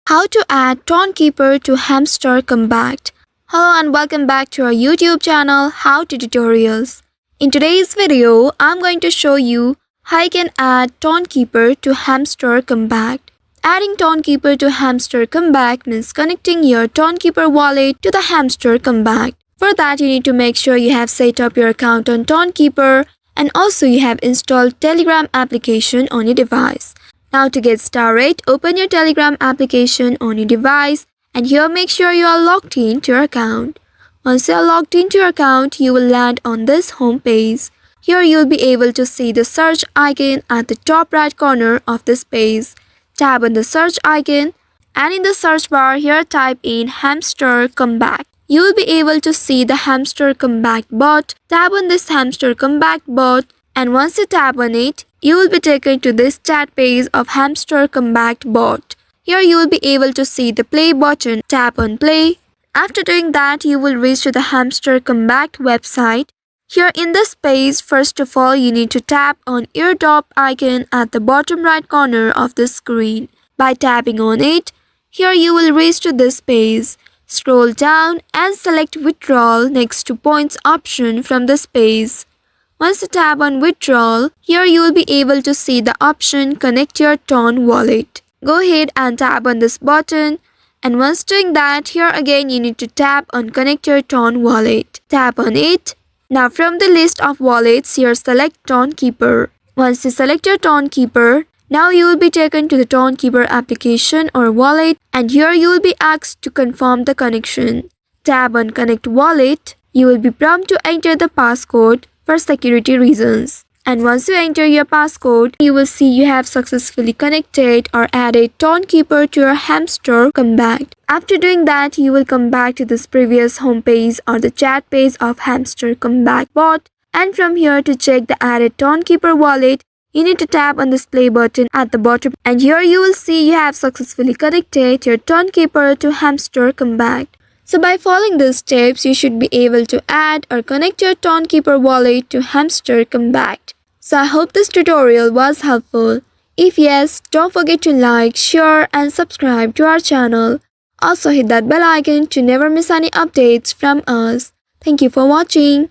How to add Tonkeeper to Hamster Kombat. Hello and welcome back to our YouTube channel How to Tutorials. In today's video, I'm going to show you how you can add Tonkeeper to Hamster Kombat. Adding Tonkeeper to Hamster Kombat means connecting your Tonkeeper wallet to the Hamster Kombat. For that, you need to make sure you have set up your account on Tonkeeper and also you have installed Telegram application on your device. Now to get started, open your Telegram application on your device and here make sure you are logged in to your account. Once you are logged into your account, you will land on this home page. Here you will be able to see the search icon at the top right corner of this page. Tap on the search icon and in the search bar here type in Hamster Kombat. You will be able to see the Hamster Kombat bot. Tap on this Hamster Kombat bot and once you tap on it, you will be taken to this chat page of Hamster Kombat bot. Here you will be able to see the play button. Tap on play. After doing that, you will reach to the Hamster Kombat website. Here in this page, first of all, you need to tap on eardrop icon at the bottom right corner of the screen. By tapping on it, here you will reach to this page. Scroll down and select withdrawal next to points option from this page. Once you tap on withdrawal, here you will be able to see the option connect your Ton wallet. Go ahead and tap on this button and once doing that, here again you need to tap on connect your Ton wallet. Tap on it. Now from the list of wallets, here select Tonkeeper. Once you select your Tonkeeper, now you will be taken to the Tonkeeper application or wallet and here you will be asked to confirm the connection. Tap on connect wallet. You will be prompted to enter the passcode for security reasons. And once you enter your passcode, you will see you have successfully connected or added Tonkeeper to your Hamster Kombat. After doing that, you will come back to this previous homepage or the chat page of Hamster Kombat bot. And from here to check the added Tonkeeper wallet, you need to tap on this play button at the bottom. And here you will see you have successfully connected your Tonkeeper to Hamster Kombat. So by following these steps, you should be able to add or connect your Tonkeeper wallet to Hamster Kombat. So I hope this tutorial was helpful. If yes, don't forget to like, share and subscribe to our channel. Also hit that bell icon to never miss any updates from us. Thank you for watching.